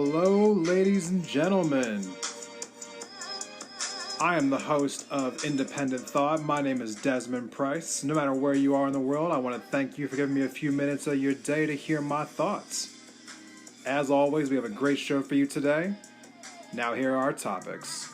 Hello, ladies and gentlemen. I am the host of Independent Thought. My name is Desmond Price. No matter where you are in the world, I want to thank you for giving me a few minutes of your day to hear my thoughts. As always, we have a great show for you today. Now here are our topics.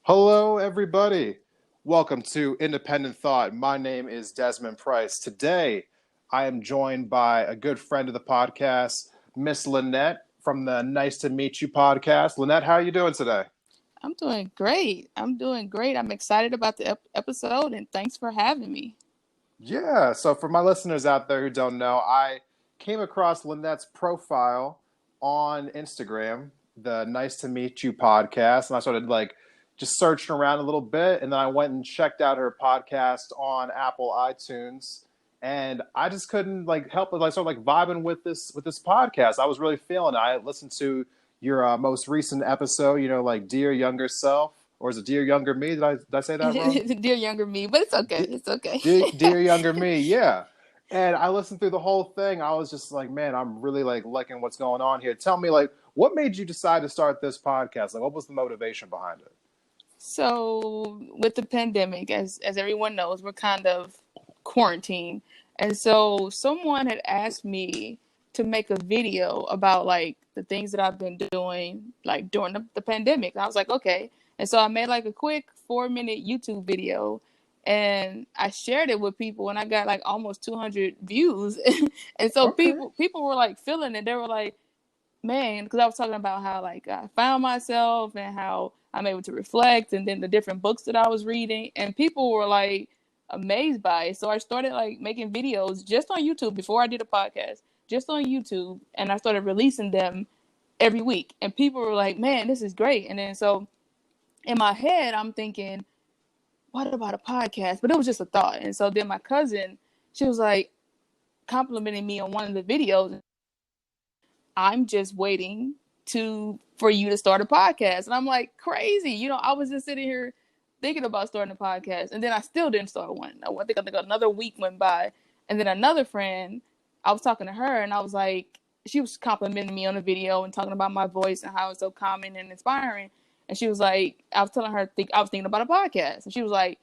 Hello, everybody. Welcome to Independent Thought. My name is Desmond Price. Today, I am joined by a good friend of the podcast, Miss Lynette from the Nice to Meet You podcast. Lynette, how are you doing today? I'm doing great. I'm excited about the episode, and thanks for having me. Yeah, so for my listeners out there who don't know, I came across Lynette's profile on Instagram, the Nice to Meet You podcast, and I started just searching around a little bit, and then I went and checked out her podcast on Apple iTunes, and I just couldn't help but sort of vibing with this podcast. I was really feeling it. I listened to your most recent episode, Dear Younger Self, or is it Dear Younger Me? Did I say that wrong? Dear younger me, but it's okay. It's okay. Dear Younger Me, yeah. And I listened through the whole thing. I was just like, man, I'm really liking what's going on here. Tell me, what made you decide to start this podcast? What was the motivation behind it? So with the pandemic, as everyone knows, we're kind of quarantined. And so someone had asked me to make a video about the things that I've been doing during the pandemic. And I was like, okay. And so I made a quick 4-minute YouTube video and I shared it with people and I got almost 200 views. And so Okay. people were feeling it. They were like, man, because I was talking about how I found myself and how I'm able to reflect, and then the different books that I was reading, and people were amazed by it. So I started making videos just on YouTube before I did a podcast, just on YouTube, and I started releasing them every week. And people were like, man, this is great. And then so in my head, I'm thinking, what about a podcast? But it was just a thought. And so then my cousin, she was complimenting me on one of the videos. I'm just waiting for you to start a podcast. And I'm like, crazy. I was just sitting here thinking about starting a podcast. And then I still didn't start one. I think another week went by. And then another friend, I was talking to her and I was like, she was complimenting me on the video and talking about my voice and how it's so calming and inspiring. And she was like, I was telling her I was thinking about a podcast. And she was like,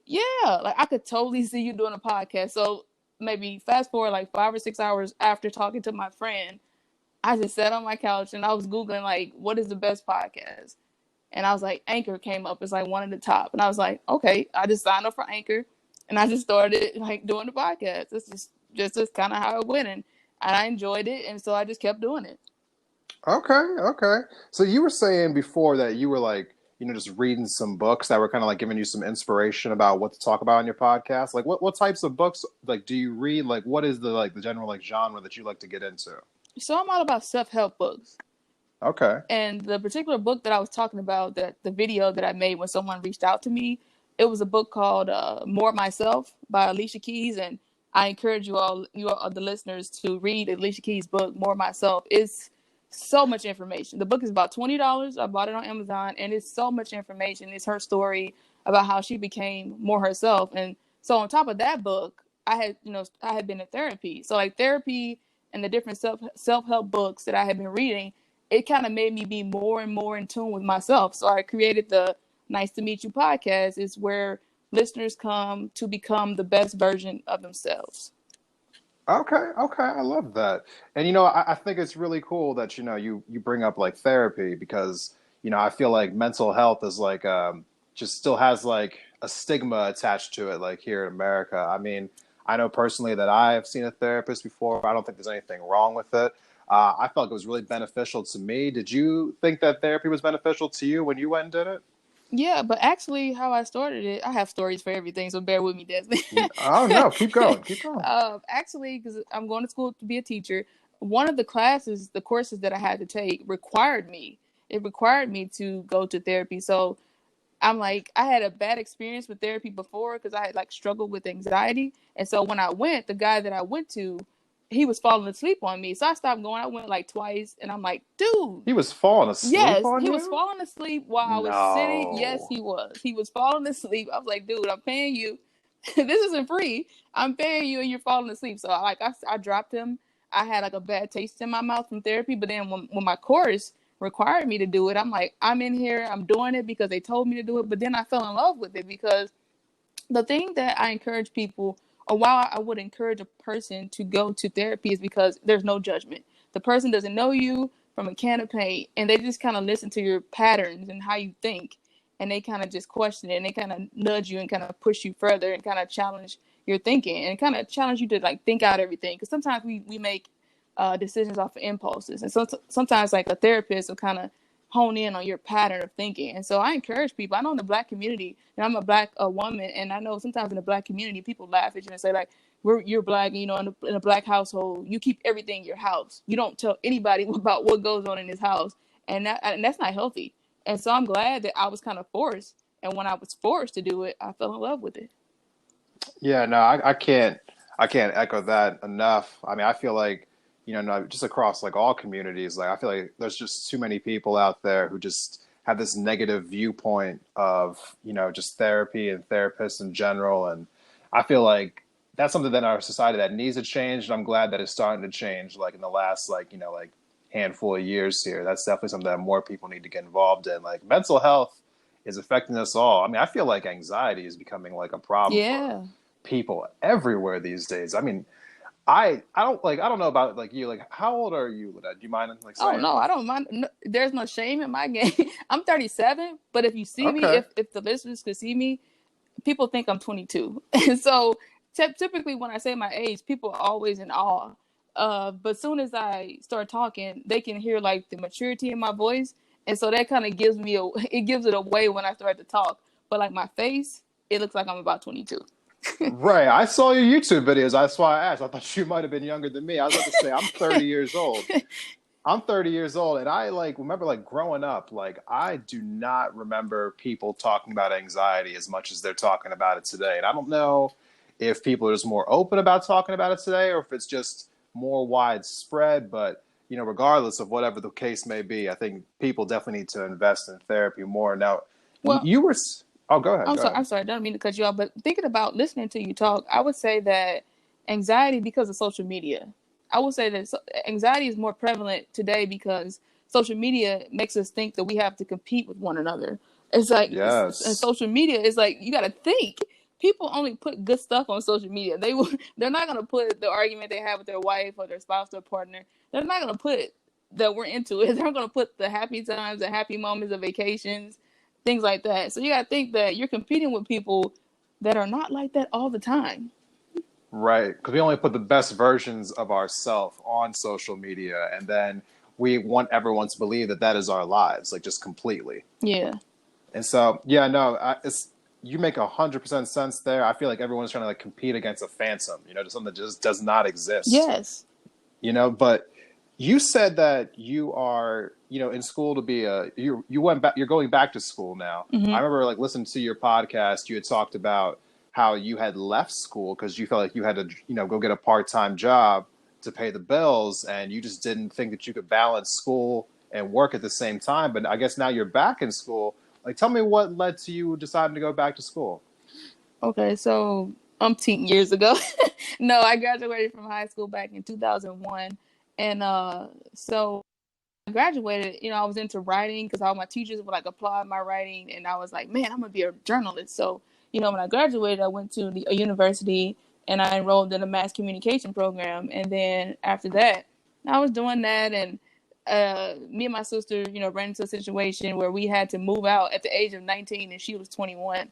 yeah, I could totally see you doing a podcast. So maybe fast forward 5 or 6 hours after talking to my friend, I just sat on my couch and I was Googling what is the best podcast? And I was like, Anchor came up as one of the top. And I was like, okay, I just signed up for Anchor and I just started doing the podcast. It's just kind of how it went, and I enjoyed it, and so I just kept doing it. Okay. So you were saying before that you were just reading some books that were kind of giving you some inspiration about what to talk about on your podcast. What types of books do you read? What is the general genre that you like to get into? So I'm all about self-help books. Okay. And the particular book that I was talking about, that the video that I made when someone reached out to me, it was a book called More Myself by Alicia Keys. And I encourage you all, the listeners, to read Alicia Keys' book, More Myself. It's so much information. The book is about $20. I bought it on Amazon, and it's so much information. It's her story about how she became more herself. And so on top of that book, I had been in therapy. So therapy and the different self-help books that I had been reading, it kind of made me be more and more in tune with myself. So I created the Nice to Meet You podcast. It's where listeners come to become the best version of themselves. Okay, I love that. And I think it's really cool that you bring up therapy, because I feel like mental health is just still has a stigma attached to it here in America. I mean, I know personally that I've seen a therapist before. I don't think there's anything wrong with it. I felt like it was really beneficial to me. Did you think that therapy was beneficial to you when you went and did it? Yeah, but actually how I started it, I have stories for everything, so bear with me, Desmond. Oh, no, keep going. Actually, because I'm going to school to be a teacher, one of the courses that I had to take required me to go to therapy. So I had a bad experience with therapy before because I had struggled with anxiety. And so when I went, the guy that I went to, he was falling asleep on me. So I stopped going. I went twice, and I'm like, dude. He was falling asleep on you? He was falling asleep while I was sitting. Yes, he was. He was falling asleep. I was like, dude, I'm paying you. This isn't free. I'm paying you and you're falling asleep. So I dropped him. I had like a bad taste in my mouth from therapy. But then when my course required me to do it, I'm like, I'm in here. I'm doing it because they told me to do it. But then I fell in love with it because the thing that I encourage people, or why I would encourage a person to go to therapy, is because there's no judgment. The person doesn't know you from a can of paint, and they just kind of listen to your patterns and how you think, and they kind of just question it, and they kind of nudge you and kind of push you further and kind of challenge your thinking and kind of challenge you to like think out everything. Because sometimes we make decisions off of impulses, and so sometimes like a therapist will kind of hone in on your pattern of thinking. And so I encourage people. I know in the Black community, and I'm a Black woman, and I know sometimes in the Black community, people laugh at you and say like, you're Black, you know, in a Black household, you keep everything in your house. You don't tell anybody about what goes on in this house, and that's not healthy. And so I'm glad that I was kind of forced, and when I was forced to do it, I fell in love with it. Yeah, no, I can't echo that enough. I mean, I feel like, you know, no, just across like all communities, like I feel like there's just too many people out there who just have this negative viewpoint of, you know, just therapy and therapists in general. And I feel like that's something that in our society that needs to change. And I'm glad that it's starting to change, like in the last, like, you know, like handful of years here. That's definitely something that more people need to get involved in. Like mental health is affecting us all. I mean, I feel like anxiety is becoming like a problem for Yeah. people everywhere these days. I mean, I don't know about like you. Like, how old are you, Lynette? Do you mind like Oh saying? no, I don't mind. No, there's no shame in my game. I'm 37, but if you see me, Okay. if the listeners could see me, people think I'm 22. And so typically when I say my age, people are always in awe. But soon as I start talking, they can hear like the maturity in my voice, and so that kind of gives me it gives it away when I start to talk. But like my face, it looks like I'm about 22. Right. I saw your YouTube videos. That's why I asked. I thought you might have been younger than me. I was about to say I'm 30 years old. I'm 30 years old, and I like remember like growing up, like I do not remember people talking about anxiety as much as they're talking about it today. And I don't know if people are just more open about talking about it today or if it's just more widespread, but you know, regardless of whatever the case may be, I think people definitely need to invest in therapy more. Now, Well, you were oh, go ahead, I'm go sorry. ahead. I'm sorry. I don't mean to cut you off, but thinking about listening to you talk, I would say that anxiety because of social media. I would say that anxiety is more prevalent today because social media makes us think that we have to compete with one another. It's like and Yes. social media is like you got to think. People only put good stuff on social media. They're not gonna put the argument they have with their wife or their spouse or partner. They're not gonna put that we're into it. They're gonna put the happy times, the happy moments, the vacations, things like that. So you got to think that you're competing with people that are not like that all the time. Right, because we only put the best versions of ourselves on social media, and then we want everyone to believe that that is our lives, like just completely. Yeah. And so, yeah, no, it's you make 100% sense there. I feel like everyone's trying to like compete against a phantom, you know, just something that just does not exist, Yes. you know. But you said that you are, you know, in school to be a you went back, you're going back to school now. I Hmm. remember like listening to your podcast. You had talked about how you had left school because you felt like you had to, you know, go get a part-time job to pay the bills, and you just didn't think that you could balance school and work at the same time. But I guess now you're back in school. Like, tell me what led to you deciding to go back to school. Okay. So, umpteen years ago. No, I graduated from high school back in 2001. And so I graduated, you know, I was into writing because all my teachers would like applaud my writing. And I was like, man, I'm going to be a journalist. So, you know, when I graduated, I went to a university and I enrolled in a mass communication program. And then after that, I was doing that. And me and my sister, you know, ran into a situation where we had to move out at the age of 19 and she was 21.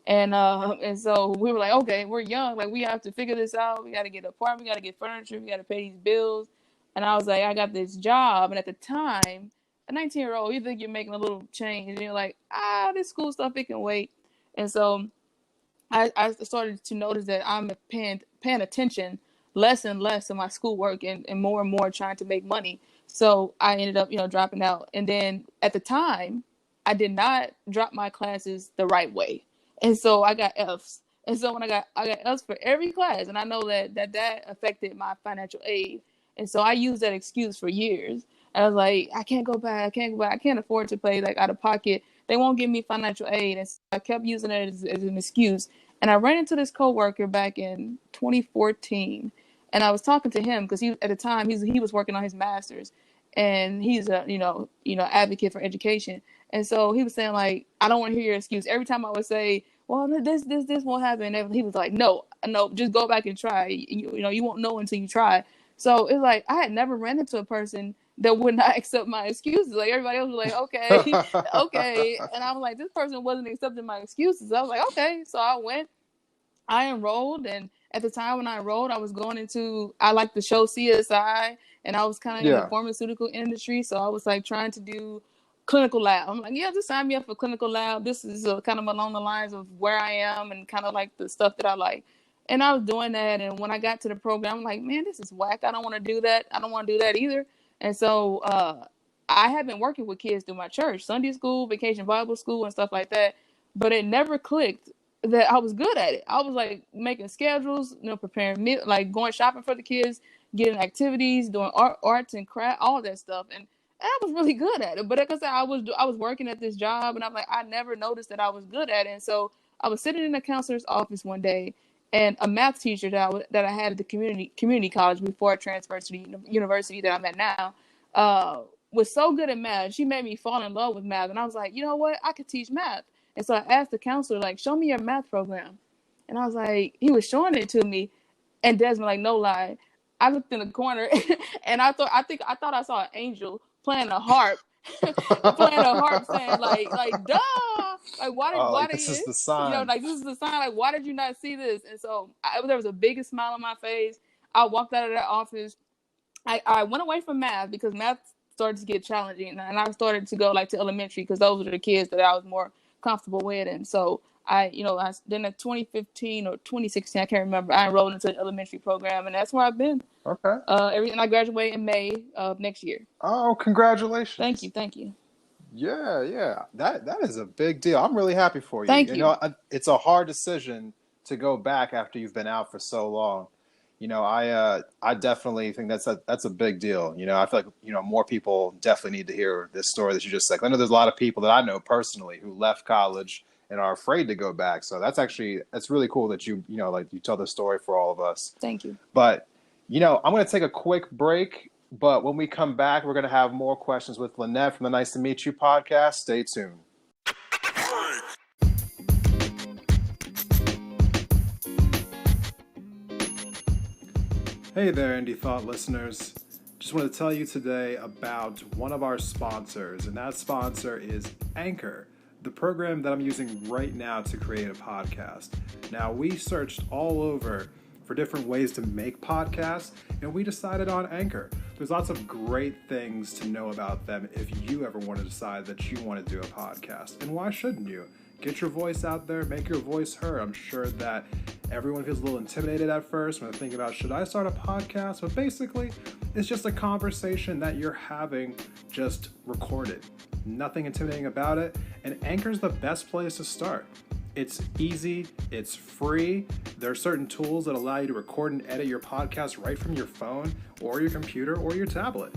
And so we were like, okay, we're young, like we have to figure this out. We got to get an apartment, we got to get furniture, we got to pay these bills. And I was like, I got this job, and at the time, a 19-year-old, you think you're making a little change, and you're like, this school stuff it can wait. And so I started to notice that I'm paying attention less and less to my schoolwork and more trying to make money. So I ended up, you know, dropping out. And then at the time, I did not drop my classes the right way. And so I got F's. And so when I got F's for every class, and I know that affected my financial aid. And so I used that excuse for years. And I was like, I can't go back, I can't go back, I can't afford to pay like out of pocket. They won't give me financial aid. And so I kept using it as an excuse. And I ran into this coworker back in 2014, and I was talking to him because at the time he was working on his master's, and he's a advocate for education. And so he was saying like, I don't want to hear your excuse. Every time I would say, well, this won't happen, and he was like, no, just go back and try. You won't know until you try. So it's like I had never ran into a person that would not accept my excuses. Like everybody else was like, okay, okay, and I was like, this person wasn't accepting my excuses. I was like, okay, so I enrolled, and at the time when I enrolled, I was going into, I like the show CSI, and I was kind of in the pharmaceutical industry, so I was like trying to do clinical lab. I'm like, yeah, just sign me up for clinical lab. This is kind of along the lines of where I am and kind of like the stuff that I like. And I was doing that, and when I got to the program, I'm like, man, this is whack. I don't want to do that. I don't want to do that either. And so I have been working with kids through my church, Sunday school, vacation Bible school, and stuff like that. But it never clicked that I was good at it. I was like making schedules, preparing meal, like going shopping for the kids, getting activities, doing arts and craft, all that stuff. And I was really good at it. But like I said, I was working at this job, and I'm like, I never noticed that I was good at it. And so I was sitting in a counselor's office one day, and a math teacher that I had at the community college before I transferred to the university that I'm at now, was so good at math. She made me fall in love with math, and I was like, you know what? I could teach math. And so I asked the counselor, like, show me your math program. And I was like, he was showing it to me. And Desmond, like, no lie, I looked in the corner and I thought I saw an angel playing a harp, saying like, duh, like why did this is the sign? Like this is the sign. Like, why did you not see this? And so there was a biggest smile on my face. I walked out of that office. I went away from math because math started to get challenging, and I started to go like to elementary because those were the kids that I was more comfortable with. And so I then in 2015 or 2016, I can't remember, I enrolled into an elementary program, and that's where I've been. Okay. And I graduate in May of next year. Oh, congratulations! Thank you. Yeah. That is a big deal. I'm really happy for you. Thank you. It's a hard decision to go back after you've been out for so long. I definitely think that's a big deal. I feel like more people definitely need to hear this story that you just said. I know there's a lot of people that I know personally who left college and are afraid to go back. So that's really cool that you tell the story for all of us. Thank you. But I'm going to take a quick break. But when we come back, we're going to have more questions with Lynette from the Nice to Meet You podcast. Stay tuned. Hey there, Indie Thought listeners. Just want to tell you today about one of our sponsors, and that sponsor is Anchor, the program that I'm using right now to create a podcast. Now, we searched all over for different ways to make podcasts, and we decided on Anchor. There's lots of great things to know about them if you ever want to decide that you want to do a podcast. And why shouldn't you? Get your voice out there, make your voice heard. I'm sure that everyone feels a little intimidated at first when they think about, should I start a podcast? But basically, it's just a conversation that you're having, just recorded. Nothing intimidating about it, and Anchor's the best place to start. It's easy, it's free. There are certain tools that allow you to record and edit your podcast right from your phone or your computer or your tablet.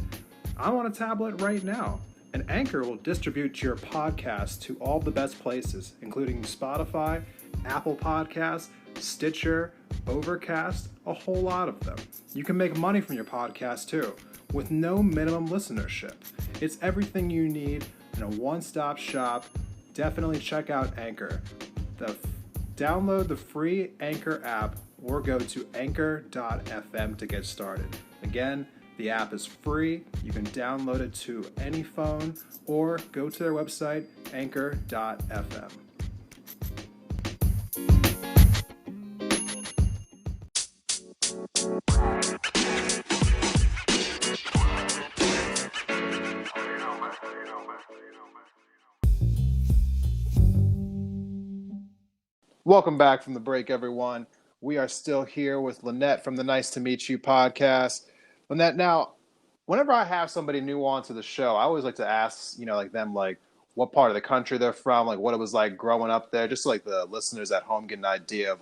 I'm on a tablet right now. And Anchor will distribute your podcast to all the best places, including Spotify, Apple Podcasts, Stitcher, Overcast, a whole lot of them. You can make money from your podcast too, with no minimum listenership. It's everything you need in a one-stop shop. Definitely check out Anchor. Download the free Anchor app or go to anchor.fm to get started. Again, the app is free. You can download it to any phone or go to their website, anchor.fm. Welcome back from the break, everyone. We are still here with Lynette from the Nice to Meet You podcast. Lynette, now, whenever I have somebody new onto the show, I always like to ask, them, what part of the country they're from, what it was like growing up there, just so, the listeners at home get an idea of,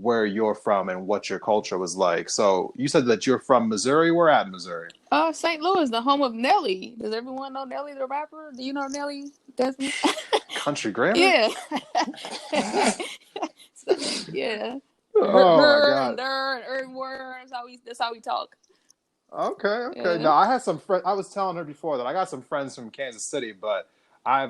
where you're from and what your culture was like. So you said that you're from Missouri. Where at Missouri? St. Louis, the home of Nelly. Does everyone know Nelly the rapper? Do you know Nelly, Desmond? Country Grammar? Yeah. Yeah. Oh my Her and God. there and everywhere. That's how we talk. Okay, okay. Yeah. No, I had some friends. I was telling her before that I got some friends from Kansas City, but I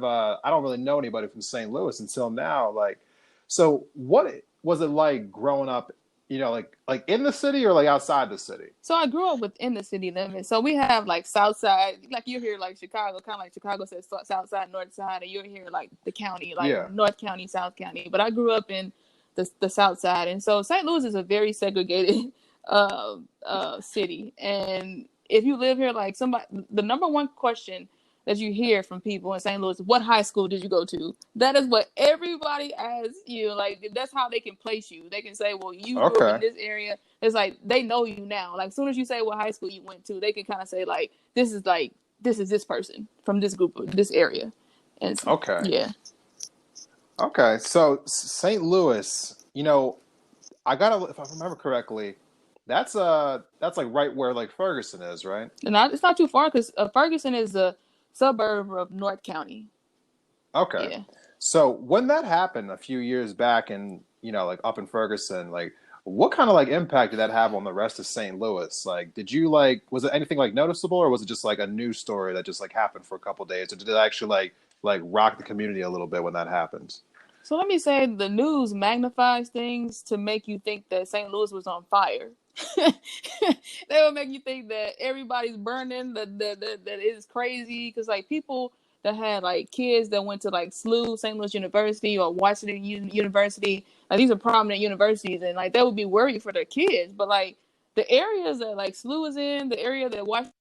don't really know anybody from St. Louis until now. Like, so what was it like growing up? Like in the city or like outside the city? So I grew up within the city limits. So we have like South Side, like you hear like Chicago, kind of like Chicago says South Side, North Side, and you hear like the county, like Yeah. North County, South County. But I grew up in the South Side, and so St. Louis is a very segregated city. And if you live here, like somebody, the number one question that you hear from people in St. Louis, what high school did you go to? That is what everybody asks you. Like that's how they can place you. They can say, well, you grew up in Okay. this area. It's like they know you now. Like as soon as you say what high school you went to, they can kind of say like this is this person from this group of this area. And Okay. yeah. Okay. So St. Louis, I gotta if I remember correctly, that's like right where like Ferguson is, right? And it's not too far because Ferguson is a suburb of North County. Okay. Yeah. So when that happened a few years back and like up in Ferguson, like what kind of like impact did that have on the rest of St. Louis? Like did you like was it anything like noticeable or was it just like a news story that just like happened for a couple of days or did it actually like rock the community a little bit when that happened? So let me say the news magnifies things to make you think that St. Louis was on fire. They will make you think that everybody's burning, that it is crazy. Because like people that had like kids that went to like SLU, St. Louis University, or Washington University, like these are prominent universities, and like they would be worried for their kids. But like the areas that like SLU is in, the area that Washington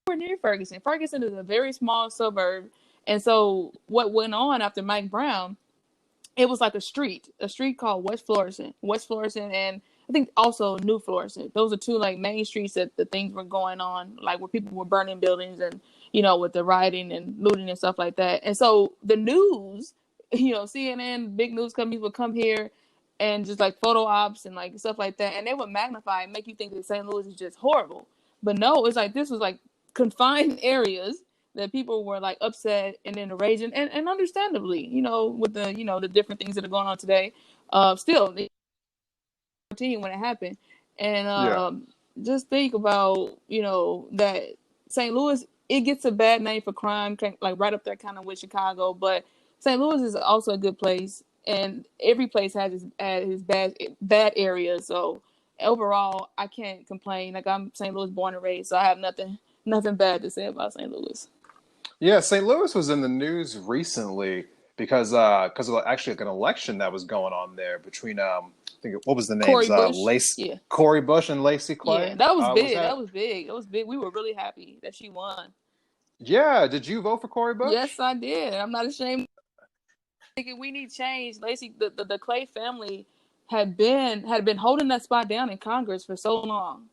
we're near Ferguson. Ferguson is a very small suburb, and so what went on after Mike Brown it was like a street called West Florissant, and I think also New Florissant. Those are two like main streets that the things were going on, like where people were burning buildings and with the rioting and looting and stuff like that. And so the news, CNN, big news companies would come here and just like photo ops and like stuff like that, and they would magnify and make you think that St. Louis is just horrible. But no, it's like this was like confined areas that people were like upset and in a rage and understandably, with the different things that are going on today. Still, when it happened, and Yeah. just think about that St. Louis it gets a bad name for crime, like right up there kind of with Chicago, but St. Louis is also a good place, and every place has his bad areas. So overall, I can't complain. Like I'm St. Louis born and raised, so I have nothing bad to say about St. Louis. Yeah, St. Louis was in the news recently because of actually like an election that was going on there between I think what was the names Corey Bush, Lace yeah, Corey Bush and Lacey yeah, Clay that was was big. That that? was big. That was big. We were really happy that she won. Yeah, did you vote for Corey Yes, Bush? I did. I'm not ashamed. Thinking we need change. Lacey, the Clay family had been holding that spot down in Congress for so long,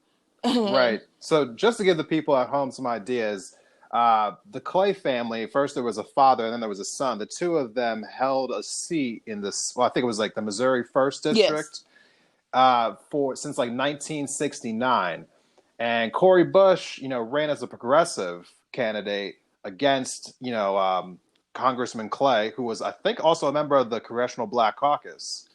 and Right. So just to give the people at home some ideas, the Clay family, first there was a father and then there was a son. The two of them held a seat in this, well, I think it was like the Missouri First yes, District for since like 1969. And Corey Bush, ran as a progressive candidate against, Congressman Clay, who was, I think, also a member of the Congressional Black Caucus.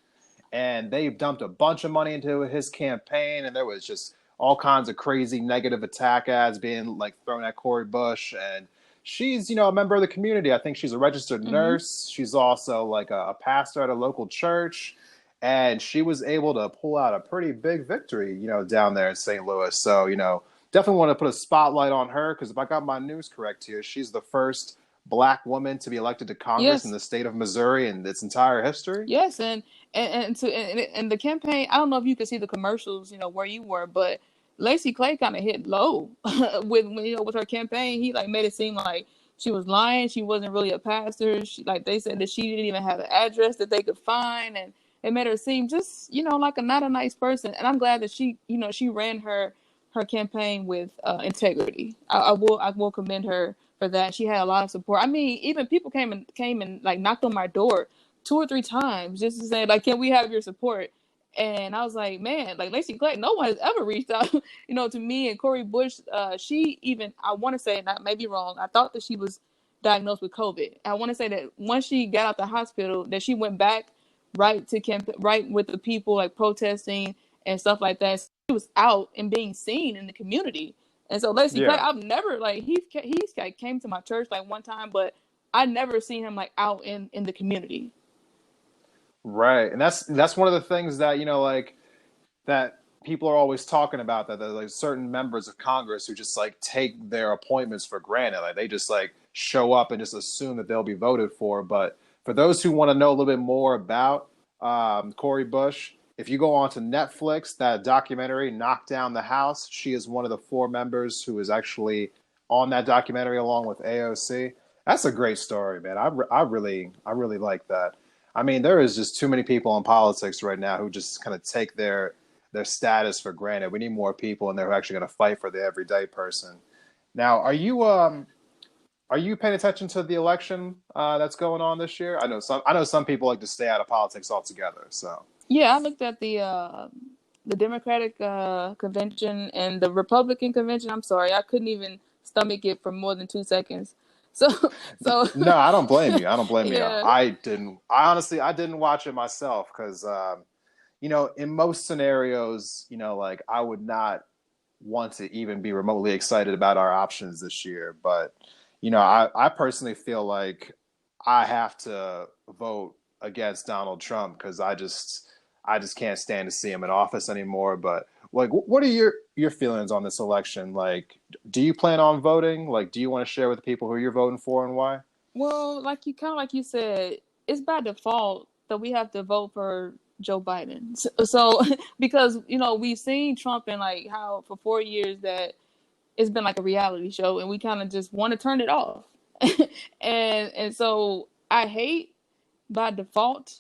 And they dumped a bunch of money into his campaign, and there was just all kinds of crazy negative attack ads being like thrown at Corey Bush. And she's, a member of the community. I think she's a registered mm-hmm. nurse. She's also like a pastor at a local church. And she was able to pull out a pretty big victory, down there in St. Louis. So, definitely want to put a spotlight on her because if I got my news correct here, she's the first black woman to be elected to Congress in Yes, the state of Missouri in its entire history. yes, and the campaign. I don't know if you could see the commercials, where you were, but Lacey Clay kind of hit low with her campaign. He like made it seem like she was lying. She wasn't really a pastor. Like they said that she didn't even have an address that they could find, and it made her seem just like a not a nice person. And I'm glad that she ran her campaign with integrity. I will commend her for that. She had a lot of support. I mean, even people came and like knocked on my door 2 or 3 times just to say like, can we have your support? And I was like, man, like Lacey Clay, no one has ever reached out, to me and Corey Bush. She even, I want to say, and I may be wrong, I thought that she was diagnosed with COVID. I want to say that once she got out the hospital, that she went back right with the people, like protesting and stuff like that. So he was out and being seen in the community. And so Lacey Clay, Yeah. I've never like he's like came to my church like one time, but I never seen him like out in the community. Right. And that's one of the things that, like that people are always talking about, that there's like certain members of Congress who just like take their appointments for granted. Like they just like show up and just assume that they'll be voted for. But for those who want to know a little bit more about Cori Bush, if you go on to Netflix, that documentary "Knock Down the House," she is one of the four members who is actually on that documentary along with AOC. That's a great story, man. I really like that. I mean, there is just too many people in politics right now who just kind of take their status for granted. We need more people in there who are actually going to fight for the everyday person. Now, are you paying attention to the election that's going on this year? I know some people like to stay out of politics altogether. So Yeah, I looked at the Democratic convention and the Republican convention. I'm sorry, I couldn't even stomach it for more than 2 seconds. So, so no, I don't blame you. I don't blame you. yeah. I didn't. I honestly I didn't watch it myself because in most scenarios, like I would not want to even be remotely excited about our options this year. But, I personally feel like I have to vote against Donald Trump because I just can't stand to see him in office anymore. But like, what are your feelings on this election? Like, do you plan on voting? Like, do you want to share with the people who you're voting for and why? Well, like you said, it's by default that we have to vote for Joe Biden. So because we've seen Trump in like how for 4 years that it's been like a reality show, and we kind of just want to turn it off. And so I hate by default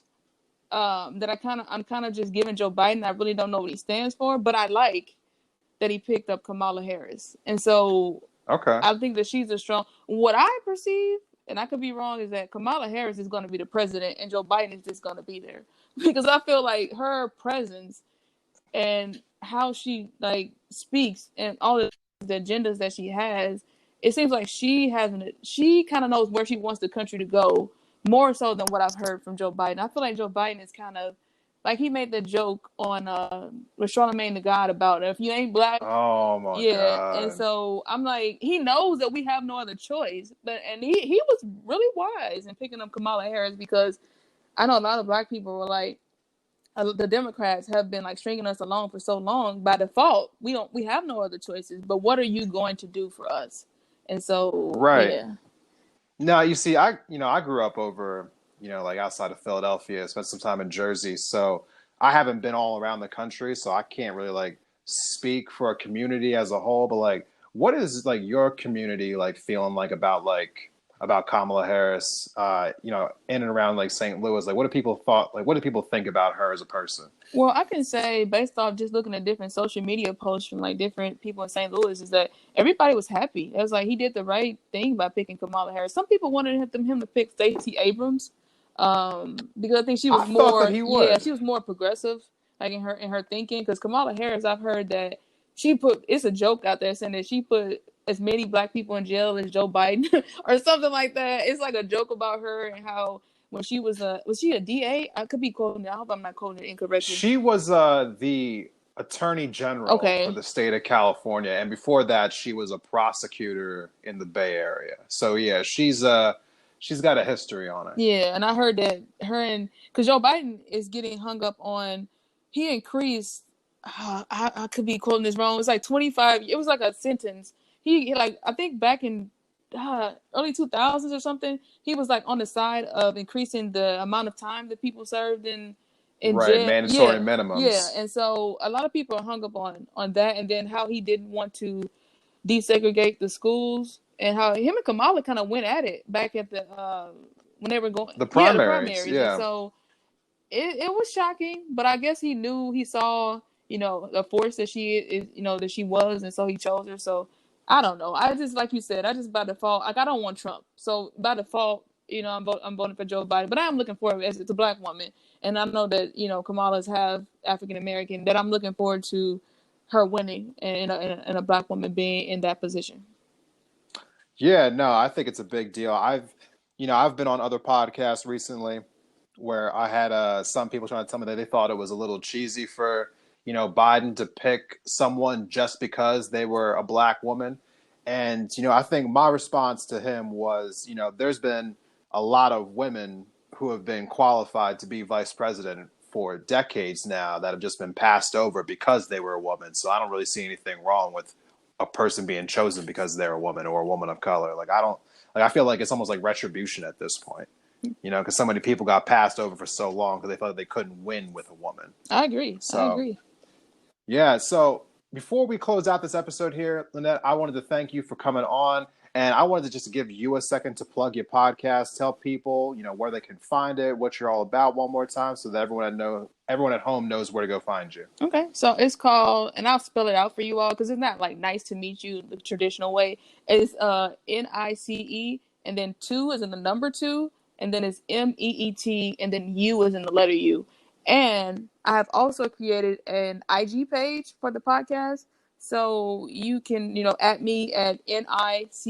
that I'm kind of just giving Joe Biden. I really don't know what he stands for, but I like that he picked up Kamala Harris, and so Okay. I think that she's a strong. What I perceive, and I could be wrong, is that Kamala Harris is going to be the president, and Joe Biden is just going to be there because I feel like her presence and how she like speaks and all the agendas that she has, it seems like she kind of knows where she wants the country to go more so than what I've heard from Joe Biden. I feel like Joe Biden is kind of like he made the joke on with Charlamagne the God about if you ain't black. Oh my Yeah, and God. so I'm like, he knows that we have no other choice, but and he was really wise in picking up Kamala Harris because I know a lot of black people were like, the Democrats have been like stringing us along for so long. By default, we have no other choices. But what are you going to do for us? And so, Right. yeah. No, you see, I grew up over, like outside of Philadelphia, spent some time in Jersey, so I haven't been all around the country, so I can't really like speak for a community as a whole, but like what is like your community like feeling like about Kamala Harris, in and around like St. Louis? Like what do people think about her as a person? Well, I can say based off just looking at different social media posts from like different people in St. Louis is that everybody was happy. It was like he did the right thing by picking Kamala Harris. Some people wanted him to pick Stacey Abrams, because I think she was I thought that more, he yeah, would. she was more progressive, like in her thinking. Because Kamala Harris, I've heard that it's a joke out there saying that she put as many black people in jail as Joe Biden or something like that. It's like a joke about her and how when she was she a DA? I could be quoting it. I hope I'm not quoting it incorrectly. She was the attorney general for Okay. the state of California, and before that, she was a prosecutor in the Bay Area. So yeah, she's got a history on her. Yeah, and I heard that her and because Joe Biden is getting hung up on, he increased. I could be quoting this wrong. It's like 25. It was like a sentence. He like I think back in early 2000s or something. He was like on the side of increasing the amount of time that people served in Right, jail. mandatory Yeah, yeah. minimums. And so a lot of people are hung up on that, and then how he didn't want to desegregate the schools, and how him and Kamala kind of went at it back at the when they were going, The yeah, the primaries, primaries. And yeah. so it was shocking, but I guess he saw the force that she is, that she was, and so he chose her. So I don't know. I just like you said, I just by default, like I don't want Trump, so by default, I'm voting for Joe Biden. But I am looking forward, as it's a black woman, and I know that Kamala's have African American, that I'm looking forward to her winning and a black woman being in that position. Yeah, no, I think it's a big deal. I've been on other podcasts recently, where I had some people trying to tell me that they thought it was a little cheesy for, Biden to pick someone just because they were a black woman. And, I think my response to him was, there's been a lot of women who have been qualified to be vice president for decades now that have just been passed over because they were a woman. So I don't really see anything wrong with a person being chosen because they're a woman or a woman of color. I feel like it's almost like retribution at this point, because so many people got passed over for so long because they thought they couldn't win with a woman. I agree. So, yeah. So before we close out this episode here, Lynette, I wanted to thank you for coming on. And I wanted to just give you a second to plug your podcast, tell people, where they can find it, what you're all about one more time so that everyone at home knows where to go find you. Okay. So it's called, and I'll spell it out for you all because it's not like nice to meet you the traditional way. It's NICE, and then 2 is in the number 2, and then it's MEET, and then U is in the letter U. And I have also created an IG page for the podcast. So you can, at me at NICE,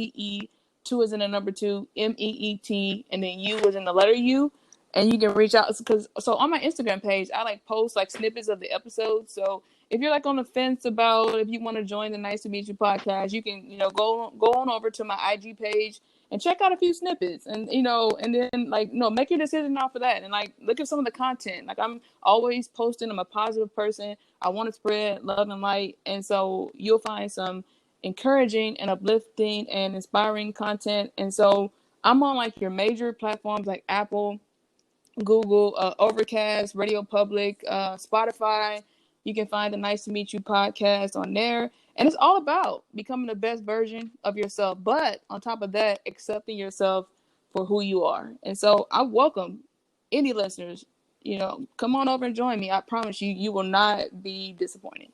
2 is in the number 2, MEET, and then U is in the letter U. And you can reach out so on my Instagram page, I like post like snippets of the episodes. So if you're like on the fence about if you want to join the Nice to Meet You podcast, you can, go on over to my IG page and check out a few snippets and, and then make your decision off of that. And like, look at some of the content. Like I'm always posting. I'm a positive person. I want to spread love and light. And so you'll find some encouraging and uplifting and inspiring content. And so I'm on like your major platforms like Apple, Google, Overcast, Radio Public, Spotify. You can find the Nice to Meet You podcast on there. And it's all about becoming the best version of yourself. But on top of that, accepting yourself for who you are. And so I welcome any listeners, come on over and join me. I promise you, you will not be disappointed.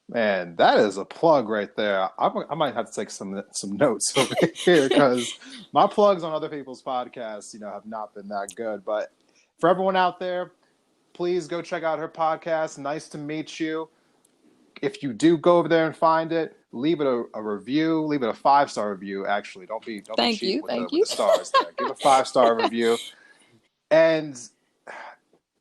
Man, that is a plug right there. I might have to take some notes over here because my plugs on other people's podcasts, have not been that good. But for everyone out there, please go check out her podcast. Nice to meet you. If you do go over there and find it, leave it a review. Leave it a 5-star review. Actually, don't be cheap with the stars there. Give a 5-star review. And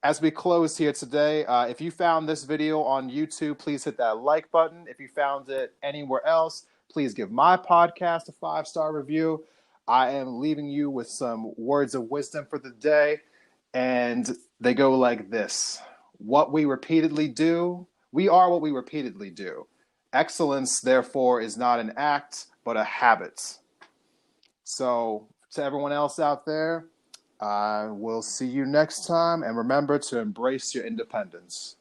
as we close here today, if you found this video on YouTube, please hit that like button. If you found it anywhere else, please give my podcast a 5-star review. I am leaving you with some words of wisdom for the day, and they go like this. What we repeatedly do, we are what we repeatedly do. Excellence, therefore, is not an act, but a habit. So, to everyone else out there, I will see you next time, and remember to embrace your independence.